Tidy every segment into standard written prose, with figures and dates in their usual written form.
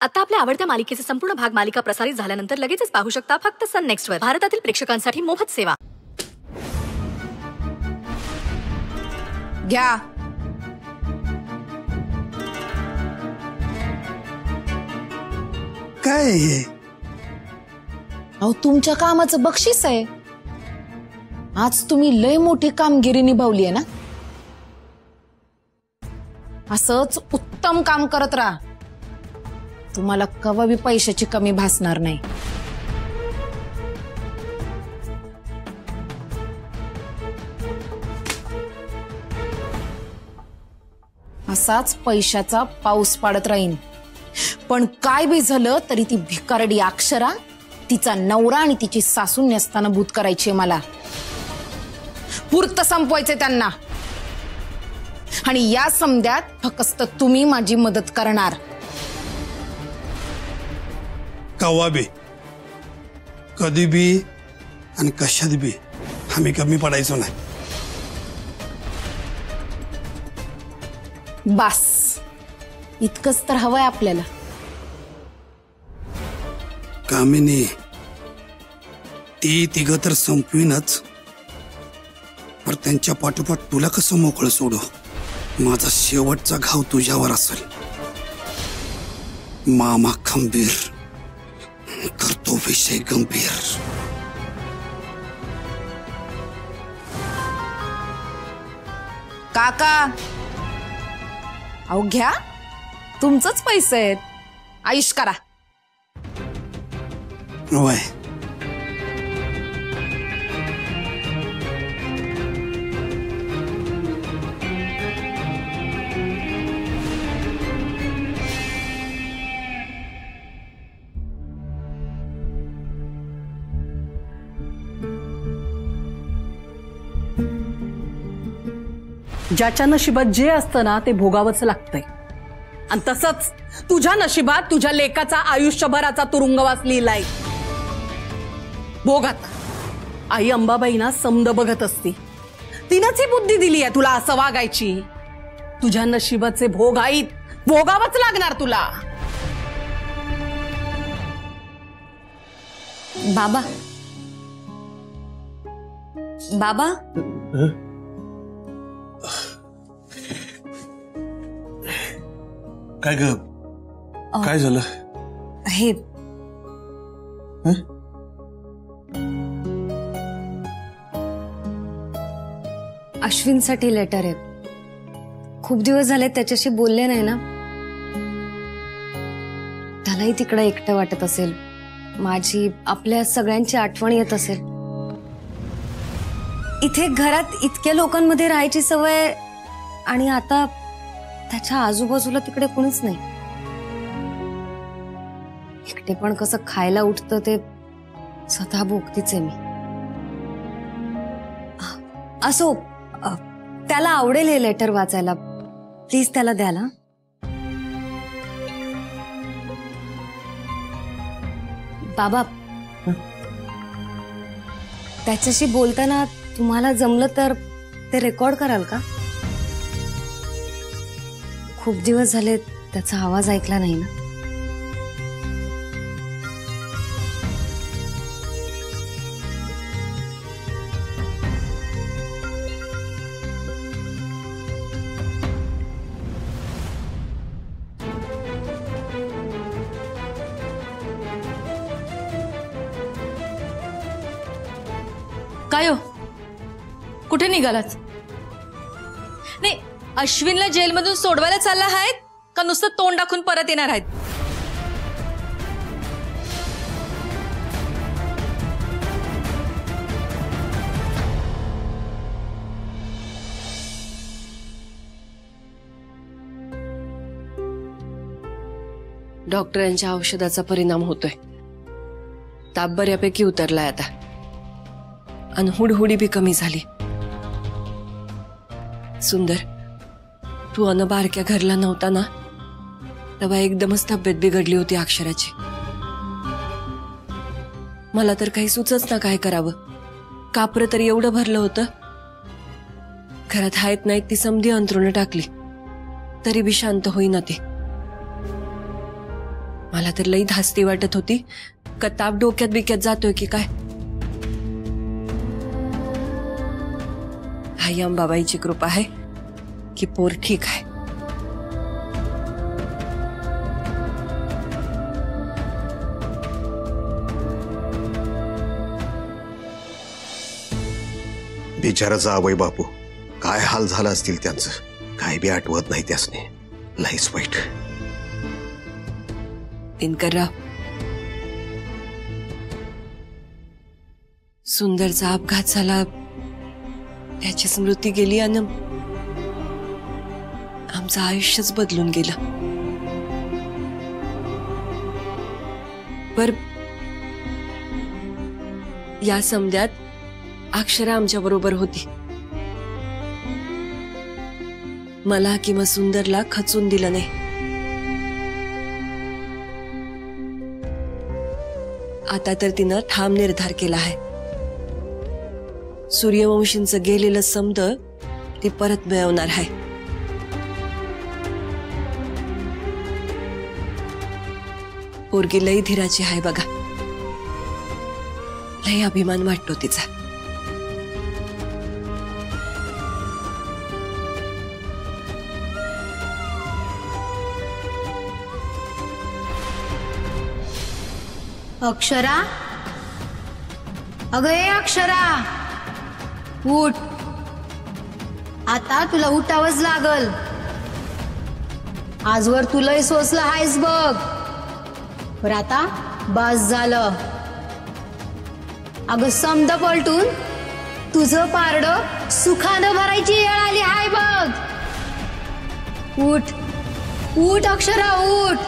आता आपल्या आवडत्या मालिकेचे संपूर्ण भाग मालिका प्रसारित झाल्यानंतर लगेचच पाहू शकता फक्त सन नेक्स्ट वर. भारतातील प्रेक्षकांसाठी मोफत सेवा. घ्या. काय हे? अहो तुमच्या कामाचं बक्षीस आहे. आज तुम्ही लय मोठी कामगिरी निभावली आहे ना. असंच उत्तम काम करत राहा. तुम्हाला कवा बी पैशाची कमी भासणार नाही. असाच पैशाचा पाऊस पाडत राहीन. पण काय बी झालं तरी ती भिकारडी अक्षरा तिचा नवरा आणि तिची सासू नसताना भूत करायची मला. पुरत संपवायचे त्यांना. आणि या समध्यात फक्त तुम्ही माझी मदत करणार. कवा बी कधी बी आणि कशात बी आम्ही कमी पडायचो नाही. बस इतकंच तर हवंय आपल्याला. कामिनी ती तिघ तर संपवीनच, पर त्यांच्या पाठोपाठ तुला कसं मोकळं सोडू. माझा शेवटचा घाव तुझ्यावर असेल. मामा खंबीर करतो विषय गंभीर. काका अहो घ्या. तुमचंच पैसे आहेत. आयुष करा. वय ज्याच्या नशिबात जे असतं ना ते भोगावंच लागतंय. आणि तसंच तुझ्या नशिबात तुझ्या लेकाचा आयुष्यभराचा तुरुंगवास लिहिलाय. भोग आता. आई अंबाबाई ना समद बघत असती. तिनंच ही बुद्धी दिली आहे तुला असं वागायची. तुझ्या नशिबाचे भोग आहेत. भोगावंच लागणार तुला. बाबा बाबा काय ग? काय झालं? हे अश्विनसाठी लेटर आहे. खूप दिवस झाले त्याच्याशी बोलले नाही ना. त्यालाही तिकडे एकटं वाटत असेल. माझी आपल्या सगळ्यांची आठवण येत असेल. इथे घरात इतक्या लोकांमध्ये राहायची सवय आणि आता त्याच्या आजूबाजूला तिकडे कोणीच नाही. एकटे पण कसं खायला उठतं ते स्वतः भोगतीच आहे मी. असो त्याला आवडेल हे लेटर वाचायला. प्लीज त्याला द्याल. बाबा त्याच्याशी बोलताना तुम्हाला जमलं तर ते रेकॉर्ड कराल का? खूप दिवस झाले त्याचा आवाज ऐकला नाही ना. काय हो कुठे निघालात? नाही अश्विनला जेलमधून सोडवायला चालला आहेत का नुसतं तोंड दाखवून परत येणार आहेत? डॉक्टरांच्या औषधाचा परिणाम होतोय. ताप बऱ्यापैकी उतरलाय आता आणि हुडहुडी बी कमी झाली. सुंदर तू अन बारक्या घरला नव्हता ना तेव्हा एकदमच तब्येत बिघडली होती अक्षराची. मला तर काही सुचच ना काय करावं. कापरं तरी एवढं भरलं होतं. घरात हायत नाहीत ती समधी अंथरुणं टाकली तरी बी शांत होईना ती. मला तर लई धास्ती वाटत होती का ताप डोक्यात बिक्यात जातोय की काय. आई अंबाबाईची कृपा आहे की पोर ठीक आहे. बिचारा जावई बापू, काय हाल झाला असतील त्यांचं, काय बी आठवत नाही त्यासने. लईच वाईट. दिनकरराव, सुंदरचा अपघात झाला, त्याची स्मृती गेली आणि आमचं आयुष्यच बदलून गेलं. पर या समध्यात अक्षरा आमच्या बरोबर होती. मला किंवा सुंदरला खचून दिलं नाही. आता तर तिनं ठाम निर्धार केला आहे. सूर्यवंशींचं गेलेलं समद ती परत मिळवणार आहे. पोरगी लई धीराची आहे बघा. लई अभिमान वाटतो तिचा. अक्षरा, अगं ए अक्षरा, उठ. आता तुला उठावंच लागल. आजवर तुलाही सोसलं आहेस बघ. पर आता बस झालं. अगं समद पलटून तुझं पारडं सुखानं भरायची वेळ आली आहे बघ. उठ उठ अक्षरा, उठ.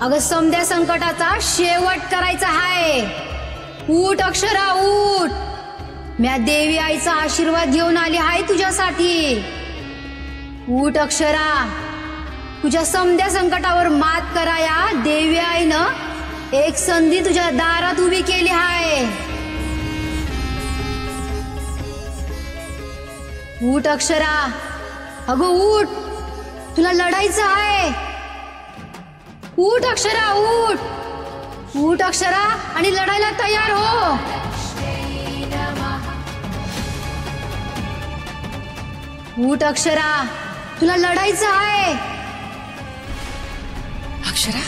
अगं समध्या संकटाचा शेवट करायचा आहे. उठ अक्षरा, उठ. म्या देवी आईचा आशीर्वाद घेऊन आली आहे तुझ्यासाठी. उठ अक्षरा. तुझ्या समध्या संकटावर मात कराया देवी आईनं एक संधी तुझ्या दारात उभी केली आहे. उठ अक्षरा. अगं उठ, तुला लढायचं आहे. उठ अक्षरा, उठ. उठ अक्षरा आणि लढायला तयार हो. उठ अक्षरा, तुला लढायचं आहे. अक्षरा,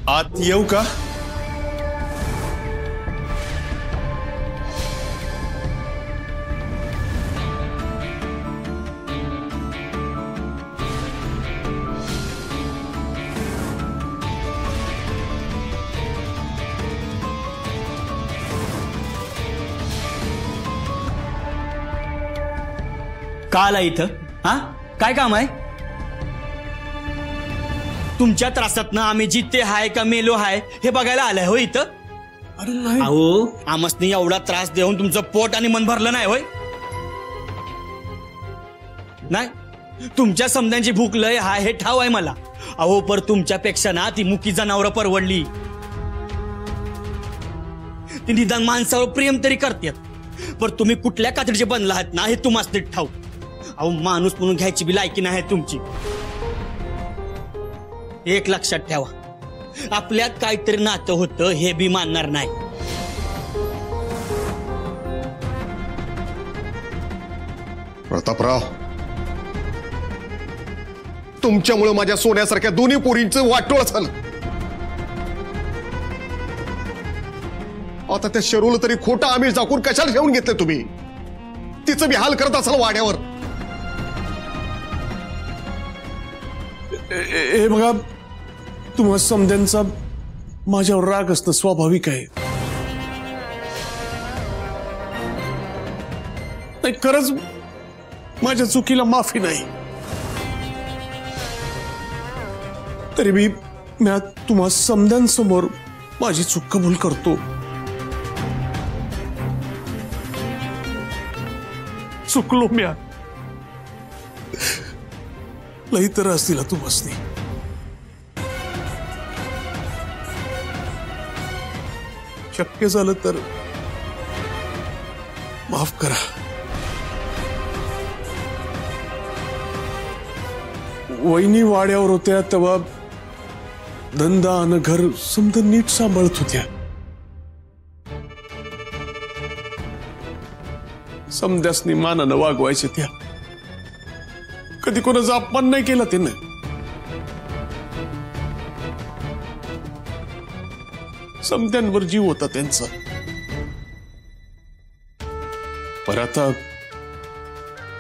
आत येऊ का? का आला इथं? हा, काय काम आहे तुमच्या त्रासातनं? आम्ही जिते हाय का मेलो हाय हे बघायला आलाय हो इथं? अरे नाही. अहो, आमसनी एवढा त्रास देऊन तुमचं पोट आणि मन भरलं नाही होय? नाही, तुमच्या समध्यांची भूक लय हाय हे ठाव आहे मला. अहो, पर तुमच्यापेक्षा ना ती मुकी जनावर परवडली. ती निदान माणसावर प्रेम तरी करतात. पर तुम्ही कुठल्या कातडीचे बनला आहात ना हे तुम्हाला ठाऊ. अहो, माणूस म्हणून घ्यायची बी लायकी नाही तुमची. एक लक्षात ठेवा, आपल्यात काहीतरी नातं होतं हे बी मानणार नाही. प्रतापराव, तुमच्यामुळे माझ्या सोन्यासारख्या दोन्ही पोरींचं वाटोळ झालं. आता त्या शरूला तरी खोटा आमिष दाखवून कशाला ठेवून घेतले तुम्ही? तिचं बी हाल करत असाल वाड्यावर. हे बघा, तुम्हा समध्यांचा माझ्यावर राग असणं स्वाभाविक आहे. नाही, खरंच माझ्या चुकीला माफी नाही. तरी मी तुम्हा समध्यांसमोर माझी चूक कबूल करतो. चुकलो म्या. लई तर असतील तुम्हासनी. शक्य झालं तर माफ करा. वहिनी वाड्यावर होत्या तेव्हा धंदा आणि घर समजा नीट सांभाळत होत्या. समद्यासनी मानानं वागवायचे त्या. कधी कोणाचा अपमान नाही केला त्यानं. समद्यांवर जीव होता त्यांचा. पर आता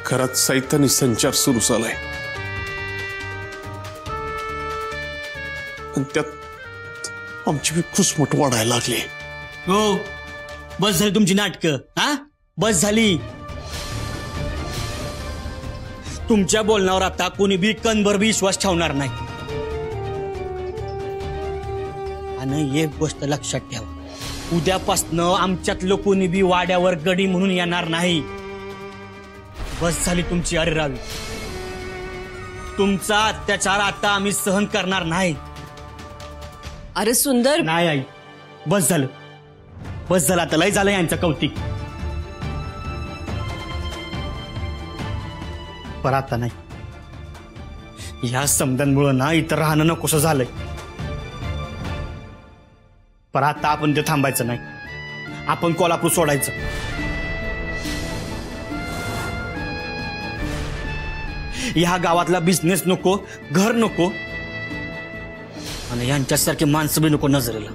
घरात सैतानी संचार सुरू झालाय आणि त्यात आमची खुसमट वाढायला लागली. हो, बस झाली तुमची नाटकं. हा, बस झाली. तुमच्या बोलण्यावर आता कोणी बी कणभर बी विश्वास ठेवणार नाही. आणि एक गोष्ट लक्षात ठेवा, उद्यापासनं आमच्यातलं कोणी बी वाड्यावर गडी म्हणून येणार नाही. बस झाली तुमची अरेरावी. तुमचा अत्याचार आता आम्ही सहन करणार नाही. अरे सुंदर, नाही आई, बस झालं. बस झालं आता. लय झालं यांचं कौतिक. पर आता नाही. ह्या समजांमुळं ना इथं राहणं नकोसं झालंय. पर आता आपण ते थांबायचं नाही. आपण कोल्हापूर सोडायचं. ह्या गावातला बिझनेस नको, घर नको, आणि यांच्यासारखे माणसं बी नको नजरेला.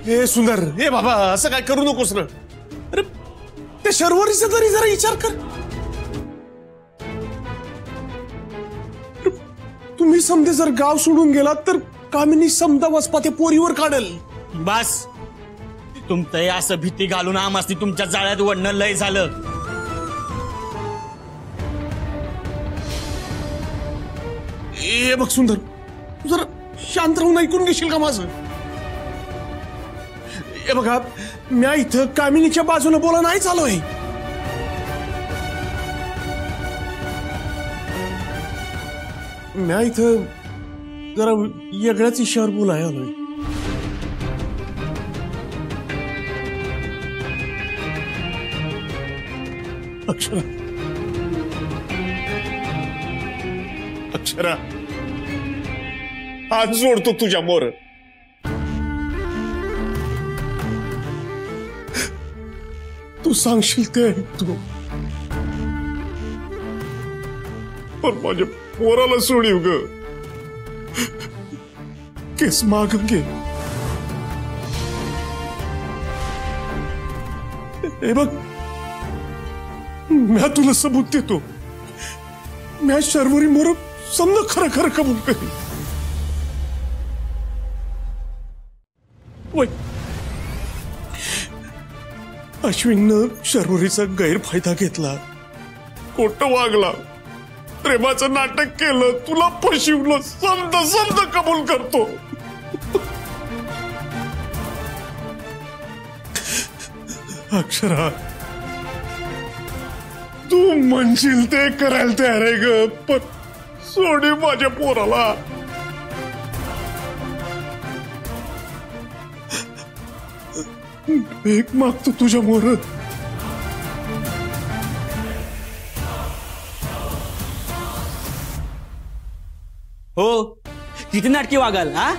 हे सुंदर, हे बाबा असं काय करू नकोस ना. अरे ते शर्वरीचा तरी जरा विचार कर. तुम्ही समजे जर गाव सोडून गेलात तर कामिनी समजा वसपा ते पोरीवर काढेल. बस, तुमचं हे असं भीती घालून आमासनी तुमच्या जाळ्यात ओढणं लय झालं. हे बघ सुंदर, तू जरा शांत राहून ऐकून घेशील का माझं. हे बघा, म्या इथं कामिनीच्या बाजूने बोला नाही चालूय. म्या इथं जरा वेगळ्याच इशावर बोलाय आलोय. अक्षरा, अक्षरा, हात जोडतो तुझ्या मोर. तू सांगशील ते ऐकतो. पण माझ्या पोराला सोडीव ग. केस माग घे. हे बघ, म्या तुला सबूत देतो. म्या शर्वरी मोर समजा खरं खरं कबूल करेन. वय, अश्विननं शर्वरीचा गैरफायदा घेतला, खोटं वागला, प्रेमाचं नाटक केलं, तुला फसवलं, समजा समजा कबूल करतो. अक्षरा, तू म्हणशील ते करायला तयार आहे ग. पण सोडी माझ्या पोराला. एक मागतो तुझ्या मोर. हो, किती नाटकी वागाल. हा,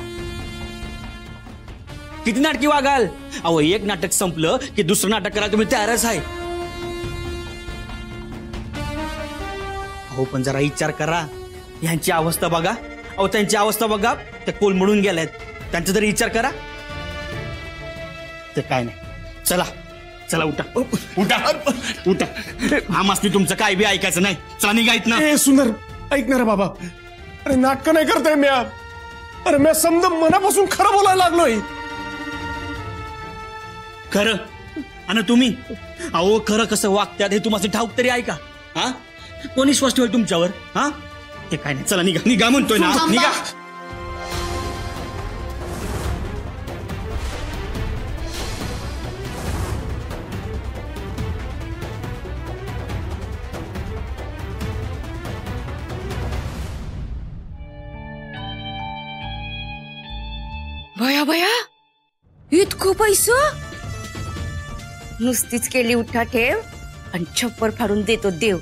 किती नाटकी वागाल. अहो, एक नाटक संपलं की दुसरं नाटक करायला तुम्ही तयारच आहे. अहो, पण जरा विचार करा. यांची अवस्था बघा. अहो, त्यांची अवस्था बघा. ते कोलमडून गेल्यात. त्यांचा तरी विचार करा. ते काय नाही. चला चला, उठा उठा उठा. आमासनी तुमचं काय बी ऐकायचं नाही. चला निघायत ना. ए सुंदर, ऐक ना रे बाबा. अरे नाटक नाही करताय म्या. अरे म्या समजा मनापासून खरं बोलायला लागलोय. खरं आणि तुम्ही, अहो खरं कसं वागतात हे तुम्हाला ठाऊक तरी आहे का. हा, कोणी विश्वास ठेवेल तुमच्यावर. हा, ते काय नाही. चला निघा. निघा म्हणतोय ना. निघा. भया भया इतकं पैसं नुसतीच केली उठा ठेव आणि छप्पर फाडून देतो देव.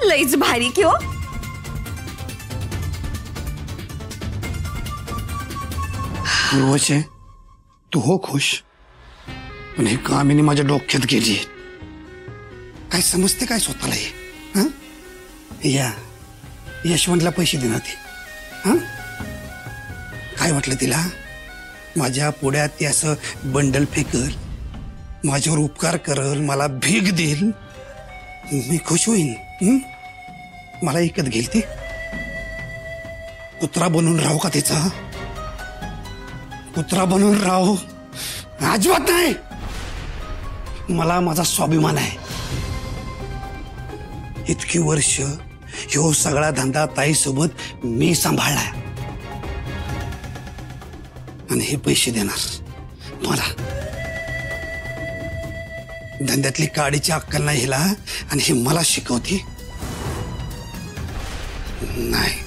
लईच भारी की हो. उर्वशी, तू हो खुश, पण ही कामिनी माझ्या डोक्यात गेली. काय समजते काय स्वतःला हे? हं? या यशवंतला पैसे देणार ती. हं? काय वाटलं तिला? माझ्या पुढ्यात ती असं बंडल फेकल, माझ्यावर उपकार करल, मला भीक देईल, मी खुश होईन. हं? मला ऐकत घेईल ती? कुत्रा बनून राहू का तिचा? कुत्रा बनून राहू अजिबात नाही. मला माझा स्वाभिमान आहे. इतकी वर्ष ह्यो सगळा धंदा ताई सोबत मी सांभाळलाय आणि हे पैसे देणार मला. धंद्यातली काडीची अक्कल नाही हिला आणि हे मला शिकवते. नाही,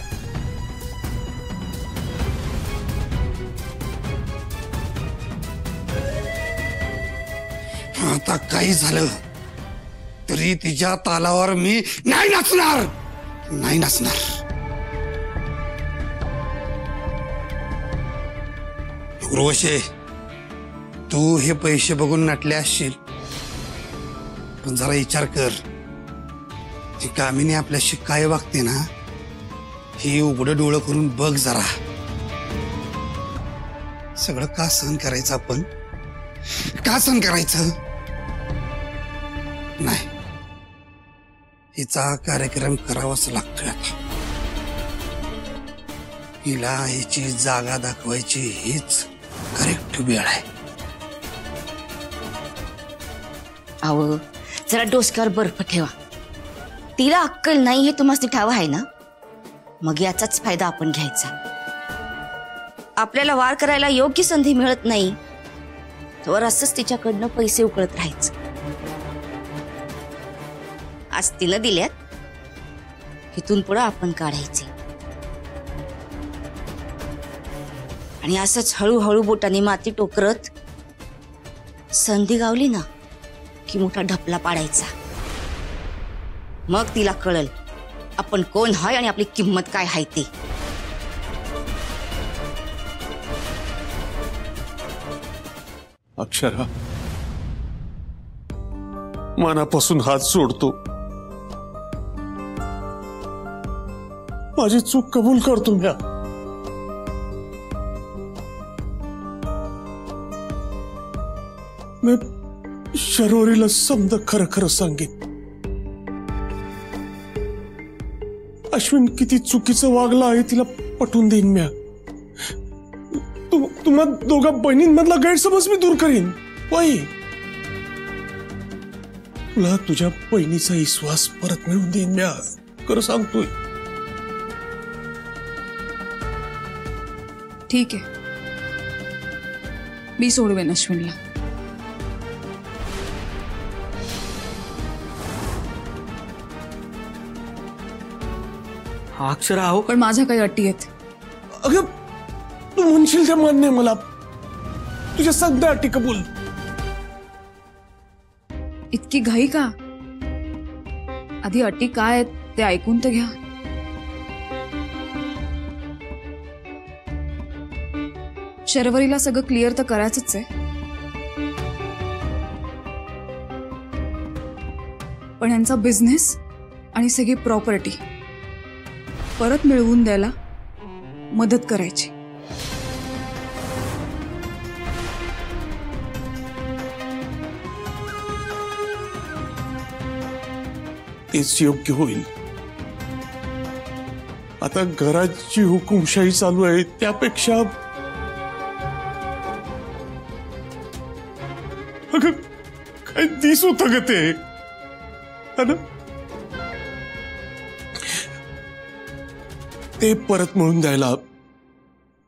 आता काही झालं तरी तिच्या तालावर मी नाही नाचणार, नाही नाचणार. उर्वशी, तू हे पैसे बघून नटले असशील, पण जरा विचार कर, ती कामिनी आपल्याशी काय वागते ना, ही उघडं डोळं करून बघ जरा. सगळं का सहन करायचं आपण? का सहन करायचं? नाही, हिचा कार्यक्रम करावाच लागतोय आता. हिला हिची जागा दाखवायची हीच करेक्ट वेळ आहे. अहो जरा डोसक्यावर बर्फ ठेवा. तिला अक्कल नाही हे तुम्हाला ठाव आहे ना, मग याचाच फायदा आपण घ्यायचा. आपल्याला वार करायला योग्य संधी मिळत नाही तर असंच तिच्याकडनं पैसे उकळत राहायचं. आज तिला दिल्यात, इथून पुढे आपण काढायचे आणि असंच हळूहळू बोटाने माती टोकरत संधी गावली ना की मोठा ढपला पाडायचा. मग तिला कळल आपण कोण हाय आणि आपली किंमत काय हाय ते. अक्षरा, मनापासून हात सोडतो. माझी चूक कबूल करतो म्या. मी शर्वरीला समजा खरं खरं सांगेन. अश्विन किती चुकीचं वागला आहे तिला पटवून देईन म्या. तुम्हा दोघा बहिणींमधला गैरसमज मी दूर करीन. वाई, तुला तुझ्या बहिणीचा विश्वास परत मिळवून देईन म्या, खरं सांगतोय. ठीक आहे, मी सोडवेन अश्विनला. अक्षरा हो, पण माझ्या काही अटी आहेत. अगं तू म्हणशील ते मान्य आहे मला. तुझ्या सगळ्या अटी कबूल. इतकी घाई का? आधी अटी काय आहेत ते ऐकून तर घ्या. शर्वरीला सगळं क्लिअर तर करायचंच आहे, पण यांचा बिझनेस आणि सगळी प्रॉपर्टी परत मिळवून द्यायला मदत करायची. तेच योग्य होईल. आता घरात जी हुकुमशाही चालू आहे त्यापेक्षा अगं काय दिस होत ग ते. ते परत मिळून द्यायला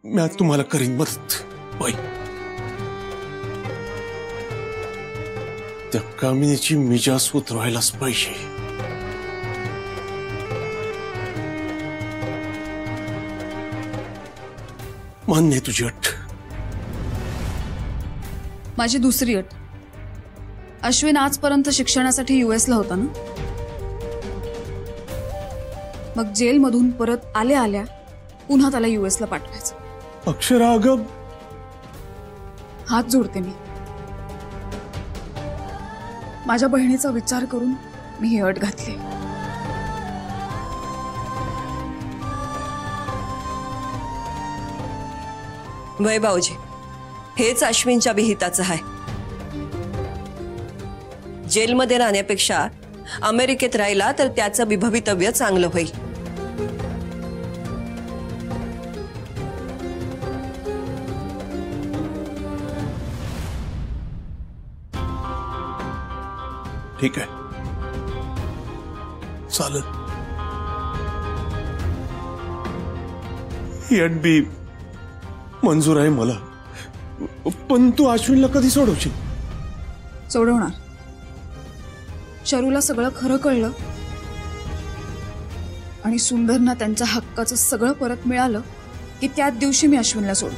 मी तुम्हाला करीन मदत. बाई, त्या कामिनीची मिजाज उतरवायलाच पाहिजे. मान्य आहे तुझी अट. माझी दुसरी अट. अश्विन आजपर्यंत शिक्षणासाठी युएसला होता ना, मग जेलमधून परत आल्या आल्या पुन्हा त्याला युएसला पाठवायचं. अक्षरा अगं, हात जोडते मी. माझ्या बहिणीचा विचार करून मी ही अट घातली. वय भाऊजी, हेच अश्विनच्या विहिताचं आहे. जेलमध्ये राहण्यापेक्षा अमेरिकेत राहिला तर त्याचं भवितव्य चांगलं होईल. ठीक आहे, चालेल. ही अट बी मंजूर आहे मला. पण तू अश्विनला कधी सोडवशील? सोडवणार. शरूला सगळं खरं कळलं आणि सुंदरना त्यांच्या हक्काचं सगळं परत मिळालं की त्याच दिवशी मी अश्विनला सोडतो.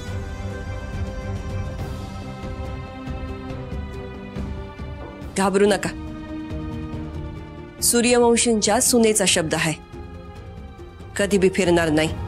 घाबरू नका. सूर्यवंशींच्या सुनेचा शब्द आहे, कधी बी फिरणार नाही.